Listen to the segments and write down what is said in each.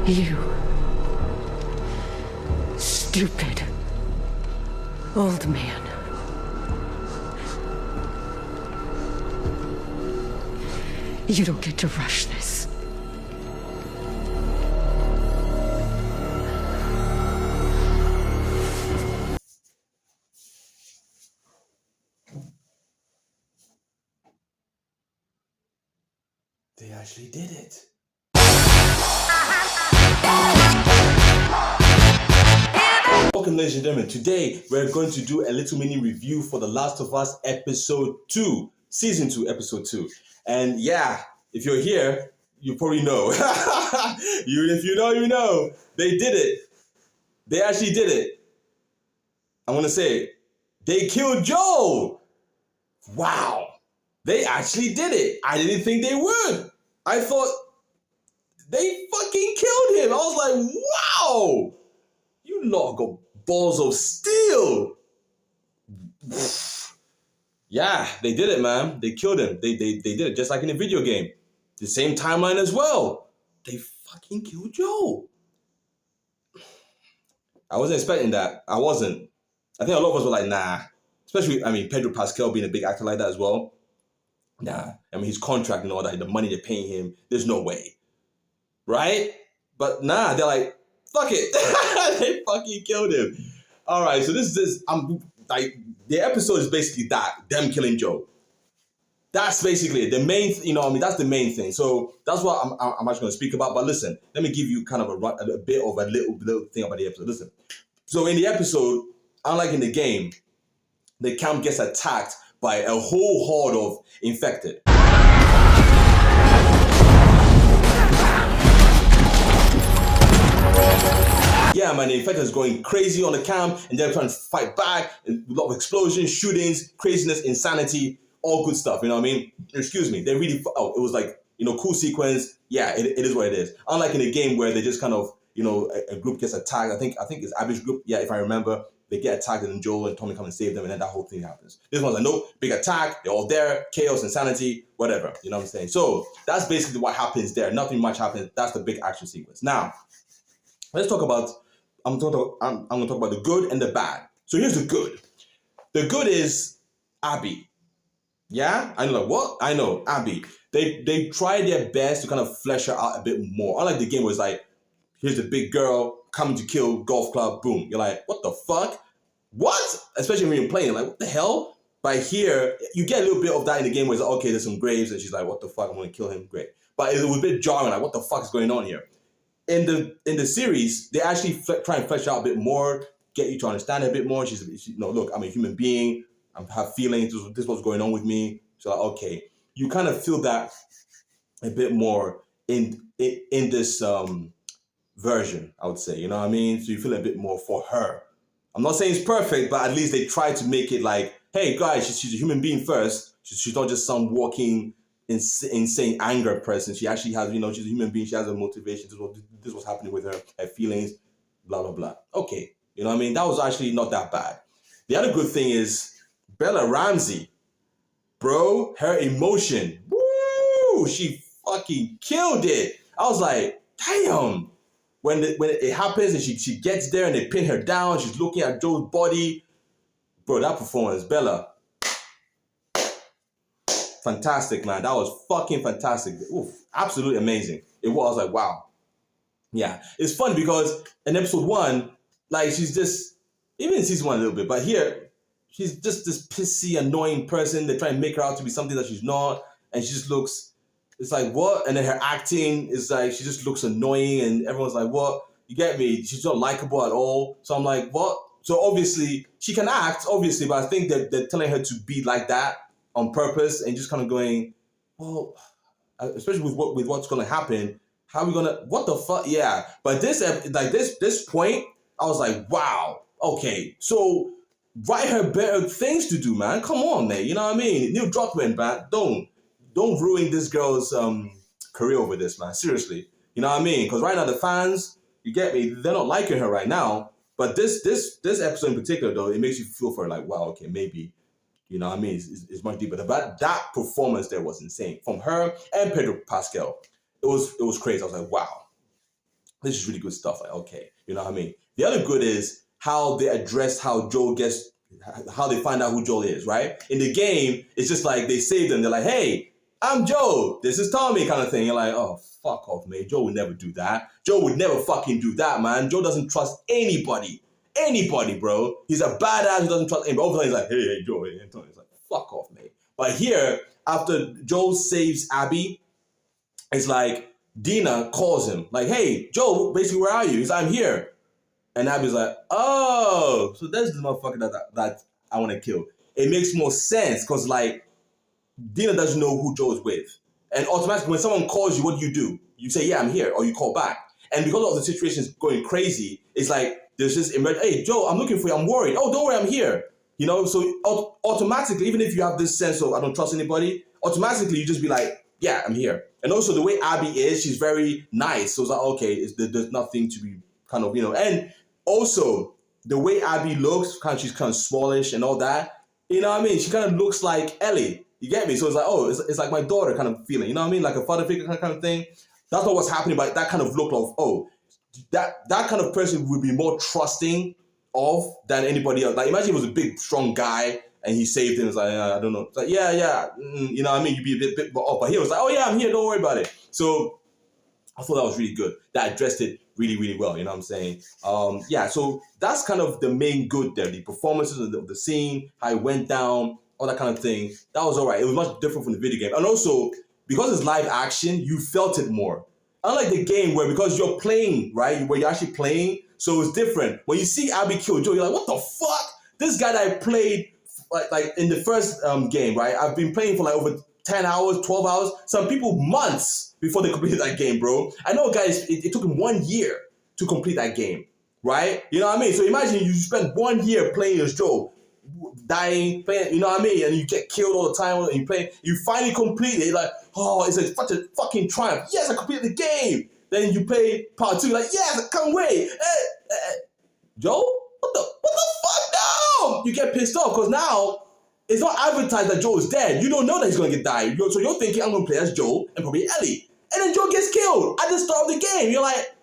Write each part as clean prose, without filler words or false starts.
You stupid old man. You don't get to rush this. They actually did it. Welcome, ladies and gentlemen. Today, we're going to do a little mini review for The Last of Us Episode 2, Season 2, Episode 2. And yeah, if you're here, you probably know. If you know, you know. They did it. They actually did it. I want to say, they killed Joel. Wow. They actually did it. I didn't think they would. I thought they fucking killed him. I was like, wow. You lot got balls of steel. Yeah, they did it, man. They killed him. They did it just like in a video game. The same timeline as well. They fucking killed Joel. I wasn't expecting that. I wasn't. I think a lot of us were like, nah. Especially, Pedro Pascal being a big actor like that as well. Nah. His contract and all that, the money they're paying him, there's no way. Right? But nah, they're like, fuck it. They fucking killed him. All right, so this is the episode is basically that, them killing Joe. That's basically it. The main, that's the main thing. So that's what I'm actually going to speak about. But listen, let me give you kind of a bit of a little thing about the episode. Listen. So in the episode, unlike in the game, the camp gets attacked by a whole horde of infected. Yeah, man, the infected is going crazy on the camp, and they're trying to fight back. A lot of explosions, shootings, craziness, insanity, all good stuff. You know what I mean? Excuse me. They really, it was like, cool sequence. Yeah, it is what it is. Unlike in a game where they just kind of, a group gets attacked. I think it's Abby's group. Yeah, if I remember, they get attacked, and then Joel and Tommy come and save them, and then that whole thing happens. This one's like, no, big attack. They're all there. Chaos, insanity, whatever. You know what I'm saying? So that's basically what happens there. Nothing much happens. That's the big action sequence. Now, let's talk about. I'm going to talk about the good and the bad. So here's the good. The good is Abby. Yeah? I know, like, what? I know, Abby. They try their best to kind of flesh her out a bit more. Unlike the game where it's like, here's the big girl coming to kill golf club, boom. You're like, what the fuck? What? Especially when you're playing, like, what the hell? But here, you get a little bit of that in the game where it's like, okay, there's some graves, and she's like, what the fuck? I'm going to kill him. Great. But it was a bit jarring, like, what the fuck is going on here? In the series, they actually try and flesh out a bit more, get you to understand a bit more. She's look, I'm a human being. I have feelings. This is what's going on with me. So like, okay, you kind of feel that a bit more in this version, I would say. You know what I mean? So you feel a bit more for her. I'm not saying it's perfect, but at least they try to make it like, hey guys, she's a human being first. She's not just some walking insane anger person. She actually has, she's a human being. She has a motivation. This was happening with her feelings, blah, blah, blah. Okay. You know what I mean? That was actually not that bad. The other good thing is Bella Ramsey. Bro, her emotion. Woo! She fucking killed it. I was like, damn. When it happens and she gets there and they pin her down, she's looking at Joe's body. Bro, that performance, Bella. Fantastic, man. That was fucking fantastic. Oof, absolutely amazing. It was like, wow. Yeah. It's fun because in episode 1, like, she's just, even in season 1 a little bit, but here, she's just this pissy, annoying person. They try and make her out to be something that she's not. And she just looks, it's like, what? And then her acting is like, she just looks annoying. And everyone's like, what? You get me? She's not likable at all. So I'm like, what? So obviously, she can act, obviously, but I think that they're telling her to be like that on purpose and just kind of going, well, especially with what's going to happen, how are we going to, what the fuck? Yeah. But this point, I was like, wow, okay. So write her better things to do, man. Come on, man. You know what I mean? Neil Druckmann, man. Don't ruin this girl's career over this, man. Seriously. You know what I mean? Because right now the fans, you get me, they're not liking her right now. But this episode in particular, though, it makes you feel for her like, wow, okay, maybe, you know what I mean? It's much deeper. But that performance there was insane. From her and Pedro Pascal. It was crazy. I was like, wow. This is really good stuff. Like, okay, you know what I mean? The other good is how they address how Joel gets, how they find out who Joel is, right? In the game, it's just like they save them. They're like, hey, I'm Joel. This is Tommy, kind of thing. You're like, oh, fuck off, man. Joel would never do that. Joel would never fucking do that, man. Joel doesn't trust anybody. Anybody, bro. He's a badass who doesn't trust anybody. All of a sudden, he's like, hey, Joel. Hey, Tony. It's like, fuck off, man. But here, after Joel saves Abby, it's like Dina calls him, like, hey, Joe, basically, where are you? He's like, I'm here. And Abby's like, oh, so that's the motherfucker that I want to kill. It makes more sense because, like, Dina doesn't know who Joe is with. And automatically, when someone calls you, what do? You say, yeah, I'm here, or you call back. And because of the situation is going crazy, it's like, there's this hey, Joe, I'm looking for you, I'm worried. Oh, don't worry, I'm here. You know, so automatically, even if you have this sense of, I don't trust anybody, automatically, you just be like, yeah, I'm here. And also the way Abby is, she's very nice. So it's like, okay, there's nothing to be kind of, you know. And also the way Abby looks, she's kind of smallish and all that. You know what I mean? She kind of looks like Ellie. You get me? So it's like, oh, it's like my daughter kind of feeling. You know what I mean? Like a father figure kind of thing. That's not what's happening, but that kind of look of, oh, that kind of person would be more trusting of than anybody else. Like imagine it was a big, strong guy and he saved him. It's like, I don't know. It's like, yeah, you know what I mean? You'd be a bit more off. But he was like, oh yeah, I'm here. Don't worry about it. So I thought that was really good. That addressed it really, really well. You know what I'm saying? Yeah, so that's kind of the main good there. The performances of the scene, how it went down, all that kind of thing. That was all right. It was much different from the video game. And also, because it's live action, you felt it more. Unlike the game where because you're playing, right? Where you're actually playing, so it's different. When you see Abby kill Joe, you're like, what the fuck? This guy that I played like in the first game, right? I've been playing for like over 10 hours, 12 hours. Some people months before they completed that game, bro. I know guys, it took him 1 year to complete that game, right? You know what I mean? So imagine you spend 1 year playing as Joe, dying, playing, you know what I mean? And you get killed all the time and you play, you finally complete it, like, oh, it's such a fucking triumph. Yes, I completed the game. Then you play part 2, like, yes, I can't wait. Joe, what the fuck? No! You get pissed off because now it's not advertised that Joe is dead. You don't know that he's gonna get died. So you're thinking I'm gonna play as Joe and probably Ellie. And then Joe gets killed at the start of the game. You're like,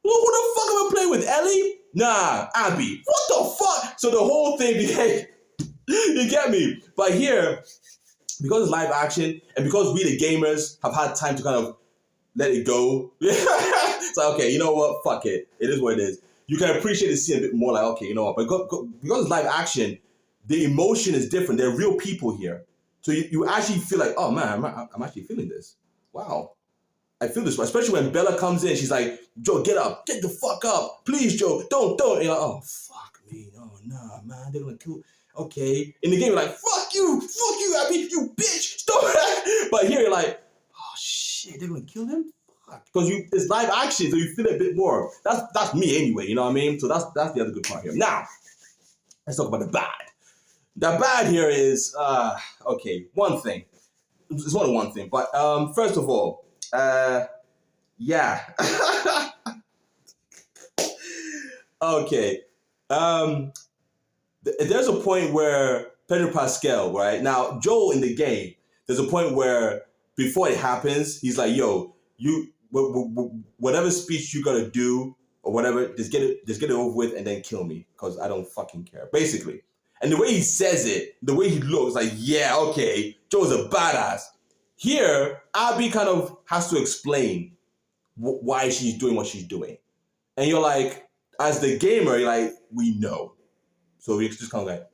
well, who the fuck am I playing with? Ellie? Nah, Abby. What the fuck? So the whole thing became, you get me? But here, because it's live action and because we the gamers have had time to kind of let it go, it's like, okay, you know what? Fuck it. It is what it is. You can appreciate the scene a bit more like, okay, you know what? But because it's live action, the emotion is different. There are real people here. So you actually feel like, oh man, I'm actually feeling this. Wow. I feel this, especially when Bella comes in, she's like, Joe, get up, get the fuck up. Please, Joe, don't. And you're like, oh, fuck me. Oh, nah, man, they're gonna kill. Okay. In the game, you're like, fuck you, Abby, you bitch, stop. But here, you're like, oh, shit, they're gonna kill him? Fuck. Because it's live action, so you feel it a bit more. That's me anyway, you know what I mean? So that's the other good part here. Now, let's talk about the bad. The bad here is, okay, one thing. It's only one thing, but first of all, yeah. Okay. There's a point where Pedro Pascal, right? Now, Joel in the game, there's a point where before it happens, he's like, yo, you whatever speech you gotta do or whatever, just get it over with and then kill me because I don't fucking care. Basically. And the way he says it, the way he looks, like, yeah, okay, Joe's a badass. Here, Abby kind of has to explain why she's doing what she's doing. And you're like, as the gamer, you're like, we know. So we just kind of like,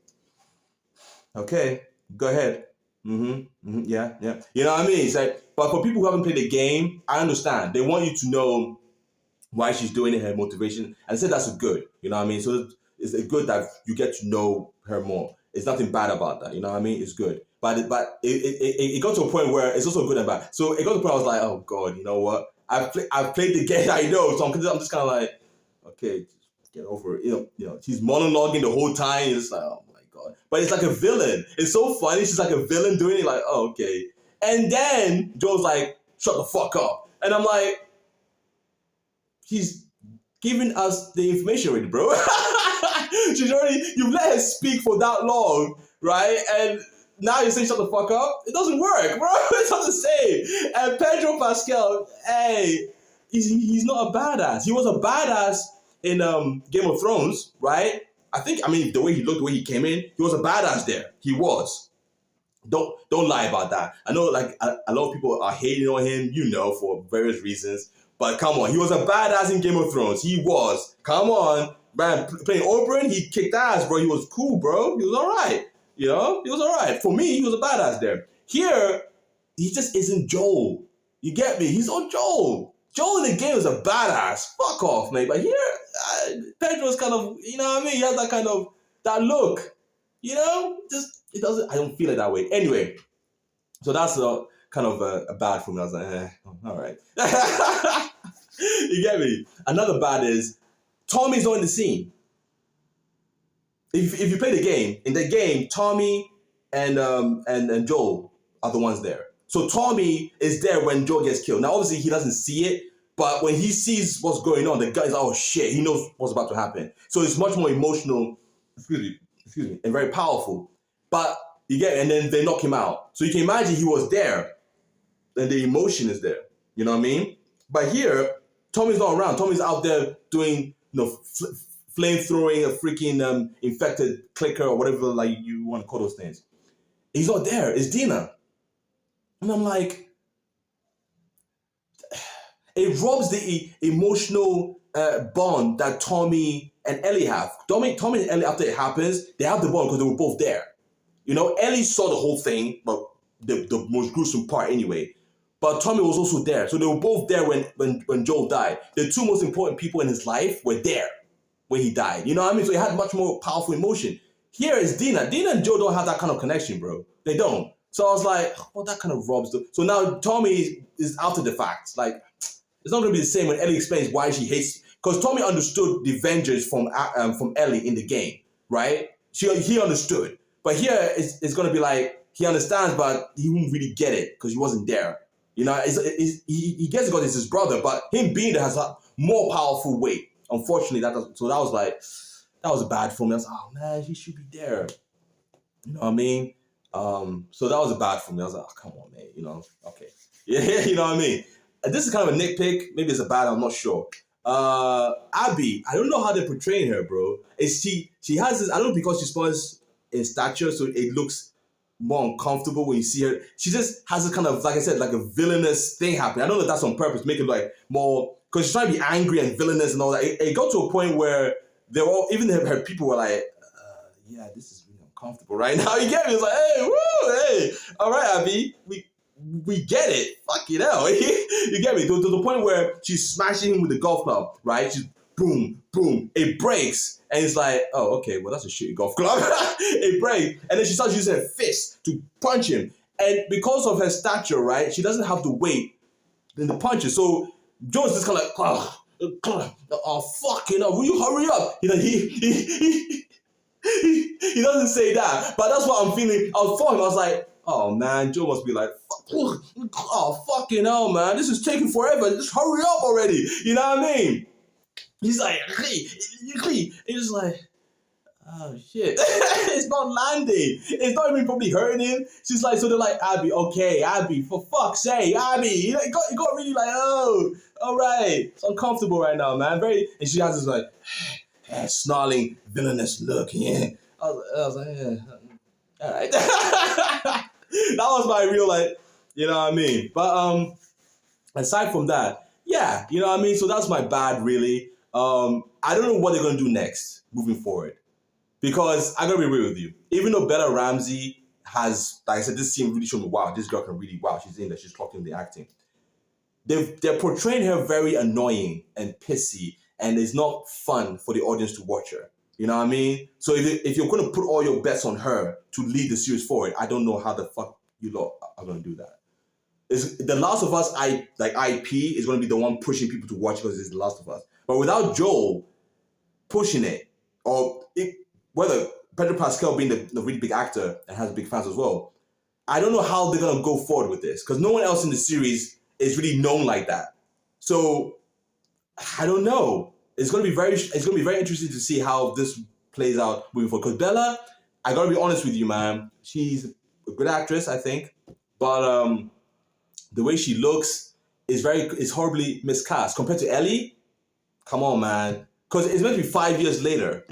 okay, go ahead. Yeah. You know what I mean? It's like, but for people who haven't played the game, I understand. They want you to know why she's doing it, her motivation. And I said that's a good, you know what I mean? So it's a good that you get to know her more. It's nothing bad about that, you know what I mean? It's good. But it got to a point where it's also good and bad. So it got to a point where I was like, oh God, you know what? I've played the game, I know. So I'm just kind of like, okay, just get over it. You know, she's monologuing the whole time. It's like, oh my God. But it's like a villain. It's so funny. She's like a villain doing it. Like, oh, okay. And then Joe's like, shut the fuck up. And I'm like, she's giving us the information already, bro. You've let her speak for that long, right? And now you're saying shut the fuck up? It doesn't work, bro. It's not the same. And Pedro Pascal, hey, he's not a badass. He was a badass in Game of Thrones, right? I mean, the way he looked, the way he came in, he was a badass there. He was. Don't lie about that. I know, like a lot of people are hating on him, for various reasons. But come on, he was a badass in Game of Thrones. He was. Come on, man. Playing Oberyn, he kicked ass, bro. He was cool, bro. He was all right. He was all right. For me, he was a badass there. Here, he just isn't Joel. You get me? He's not Joel. Joel in the game is a badass. Fuck off, mate. But here, Pedro's kind of, you know what I mean? He has that look. It doesn't, I don't feel it that way. Anyway, so that's kind of a bad for me. I was like, all right. You get me? Another bad is Tommy's not in the scene. If you play the game, in the game, Tommy and Joel are the ones there. So Tommy is there when Joel gets killed. Now, obviously, he doesn't see it, but when he sees what's going on, the guy's like, oh shit, he knows what's about to happen. So it's much more emotional, excuse me, and very powerful. But you get it, and then they knock him out. So you can imagine he was there, and the emotion is there. You know what I mean? But here, Tommy's not around. Tommy's out there doing, flame throwing a freaking infected clicker or whatever like you want to call those things. He's not there. It's Dina. And I'm like, it robs the emotional bond that Tommy and Ellie have. Tommy and Ellie, after it happens, they have the bond because they were both there. Ellie saw the whole thing, but the most gruesome part anyway. But Tommy was also there. So they were both there when Joel died. The two most important people in his life were there when he died. You know what I mean? So he had much more powerful emotion. Here is Dina. Dina and Joel don't have that kind of connection, bro. They don't. So I was like, well, that kind of robs the... So now Tommy is after the fact. Like, it's not going to be the same when Ellie explains why she hates... Because Tommy understood the vengeance from Ellie in the game, right? He understood. But here, it's going to be like, he understands, but he won't really get it because he wasn't there. He gets it because it's his brother, but him being there has a more powerful weight. Unfortunately, that was bad for me. I was like, oh man, he should be there. You know what I mean? So that was bad for me. I was like, oh, come on, man. Okay. Yeah, you know what I mean? And this is kind of a nitpick. Maybe it's a bad, I'm not sure. Abby, I don't know how they're portraying her, bro. She has this, I don't know, because she's smaller in stature, so it looks more uncomfortable when you see her. She just has this kind of, like I said, like a villainous thing happening. I don't know if that's on purpose, make it like more, because she's trying to be angry and villainous and all that. It got to a point where even her people were like, yeah, this is really uncomfortable right now. You get me? It's like, hey, all right, Abby, we get it. Fuck you know. You get me? To the point where she's smashing him with the golf club, right? She's boom, boom. It breaks. And it's like, oh, okay, well, that's a shitty golf club. It breaks. And then she starts using her fist to punch him. And because of her stature, right, she doesn't have the weight in the punches. So Joe's just kind of like, oh, fuck, will you hurry up? He doesn't say that. But that's what I'm feeling. I was like, oh, man, Joe must be like, oh, fucking hell, man. This is taking forever. Just hurry up already. You know what I mean? He's like, he's just like, oh, shit. It's not landing. It's not even probably hurting him. She's like, so they're like, Abby, for fuck's sake, Abby. It got really like, oh, all right. It's uncomfortable right now, man. And she has this like, snarling, villainous look. Yeah. I was like, yeah, all right. That was my real, like, you know what I mean? But aside from that, yeah, you know what I mean? So that's my bad, really. I don't know what they're going to do next, moving forward. Because I'm going to be real with you. Even though Bella Ramsey has, like I said, this scene really showed me, wow, this girl can really, wow, she's in there, she's clocking the acting. They're portraying her very annoying and pissy, and it's not fun for the audience to watch her. You know what I mean? So if you're going to put all your bets on her to lead the series forward, I don't know how the fuck you lot are going to do that. The Last of Us IP is going to be the one pushing people to watch because it's The Last of Us. But without Joel pushing it, whether Pedro Pascal being the really big actor and has big fans as well, I don't know how they're going to go forward with this because no one else in the series is really known like that. So I don't know. It's going to be very interesting to see how this plays out moving forward. Because Bella, I got to be honest with you, man. She's a good actress, I think. But the way she looks, is horribly miscast compared to Ellie. Come on, man, because it's meant to be 5 years later,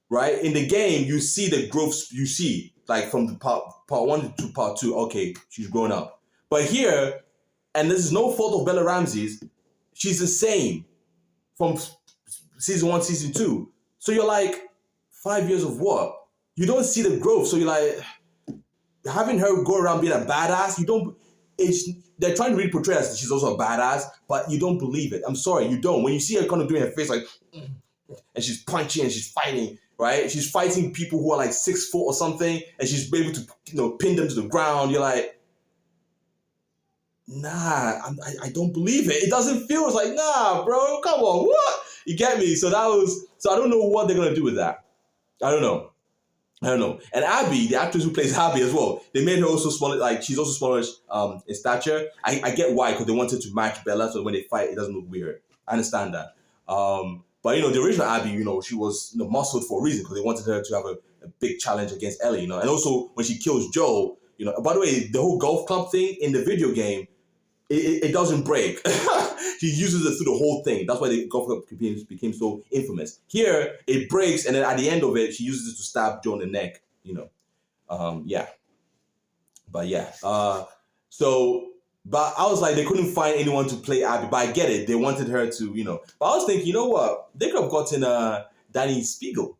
right? In the game, you see the growth. You see like from the part one to part two. Okay, she's grown up, but here, and this is no fault of Bella Ramsey's. She's the same from season one, season two. So you're like, 5 years of what? You don't see the growth. So you're like, having her go around being a badass, you don't. They're trying to really portray as she's also a badass, but you don't believe it. I'm sorry, you don't. When you see her kind of doing her face like, and she's punching and she's fighting, right? She's fighting people who are like 6 foot or something, and she's able to, pin them to the ground. You're like, nah, I don't believe it. It doesn't feel. It's like, nah, bro, come on, what? You get me? So I don't know what they're gonna do with that. I don't know. And Abby, the actress who plays Abby as well, they made her also smaller. Like she's also smaller in stature. I get why, because they wanted to match Bella, so when they fight, it doesn't look weird. I understand that. But the original Abby, she was muscled for a reason, because they wanted her to have a big challenge against Ellie. And also when she kills Joel, By the way, the whole golf club thing in the video game, it doesn't break. He uses it through the whole thing. That's why the golf club became so infamous. Here, it breaks, and then at the end of it, she uses it to stab Joe in the neck. Yeah. But yeah. But I was like, they couldn't find anyone to play Abby. But I get it. They wanted her to. But I was thinking, you know what? They could have gotten Danny Spiegel.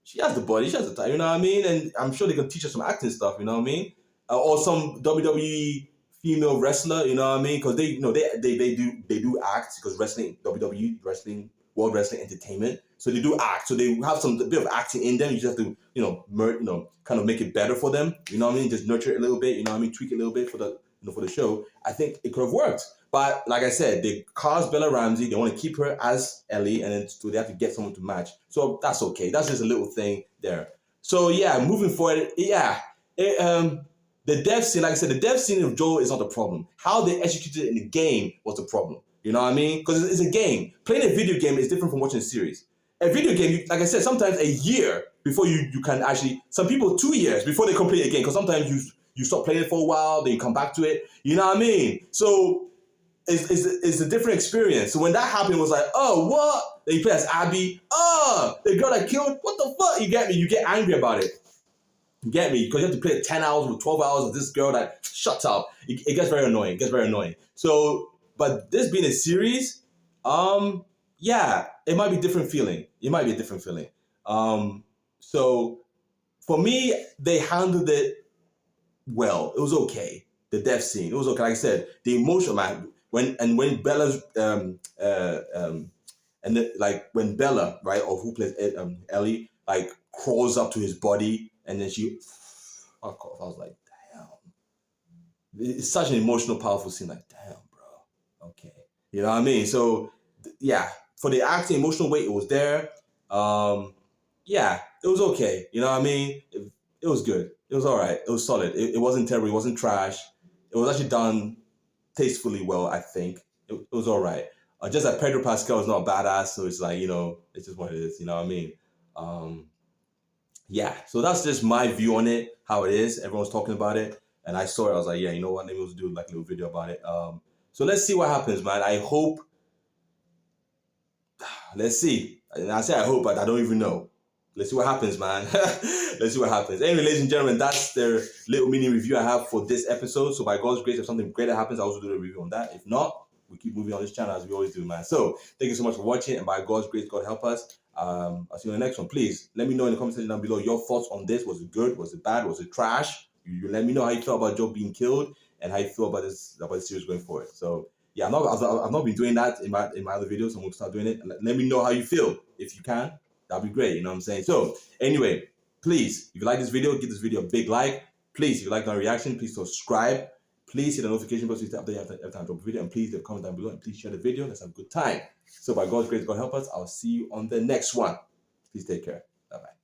She has the body. She has the time. You know what I mean? And I'm sure they can teach her some acting stuff. You know what I mean? Or some WWE female wrestler, you know what I mean? Because they do act, because wrestling, WWE wrestling, World Wrestling Entertainment, so they do act. So they have a bit of acting in them. You just have to kind of make it better for them. You know what I mean? Just nurture it a little bit. You know what I mean? Tweak it a little bit for the show. I think it could have worked. But like I said, they cast Bella Ramsey. They want to keep her as Ellie, and then so they have to get someone to match. So that's okay. That's just a little thing there. So yeah, moving forward, yeah. The death scene, like I said, the death scene of Joel is not the problem. How they executed it in the game was the problem. You know what I mean? Because it's a game. Playing a video game is different from watching a series. A video game, like I said, sometimes a year before you can actually, some people 2 years before they complete a game, because sometimes you stop playing it for a while, then you come back to it. You know what I mean? So it's a different experience. So when that happened, it was like, oh, what? Then you play as Abby. Oh, the girl that killed, what the fuck? You get me? You get angry about it. You get me? Because you have to play 10 hours or 12 hours of this girl that shuts up. It gets very annoying. So, but this being a series, yeah, it might be a different feeling. So for me, they handled it well. It was okay. The death scene, it was okay. Like I said, the emotion, man. When Bella's when Bella, right, or who plays Ellie, like crawls up to his body. And then I was like, damn. It's such an emotional, powerful scene. Like, damn, bro. Okay. You know what I mean? So, yeah. For the acting, emotional weight, it was there. Yeah, it was okay. You know what I mean? It was good. It was all right. It was solid. It wasn't terrible. It wasn't trash. It was actually done tastefully well, I think. It was all right. Just that Pedro Pascal is not a badass, so it's like, it's just what it is. You know what I mean? Yeah, so that's just my view on it, how it is. Everyone's talking about it, and I saw it. I was like, yeah, you know what? Maybe we'll do like a little video about it. So let's see what happens, man. I hope. Let's see. And I say I hope, but I don't even know. Let's see what happens, man. Let's see what happens. Anyway, ladies and gentlemen, that's the little mini review I have for this episode. So by God's grace, if something greater happens, I'll also do a review on that. If not, we keep moving on this channel as we always do, man. So thank you so much for watching, and by God's grace, God help us. I'll see you in the next one. Please let me know in the comment section down below your thoughts on this. Was it good? Was it bad? Was it trash? You let me know how you feel about Joe being killed and how you feel about the series going forward. So yeah, I've not been doing that in my other videos. I'm going to start doing it. Let me know how you feel. If you can, that'd be great. You know what I'm saying? So anyway, please, if you like this video, give this video a big like. Please, if you like my reaction, please subscribe. Please hit the notification button to update every time I drop a video, and please leave a comment down below, and please share the video. Let's have a good time. So by God's grace, God help us. I'll see you on the next one. Please take care. Bye-bye.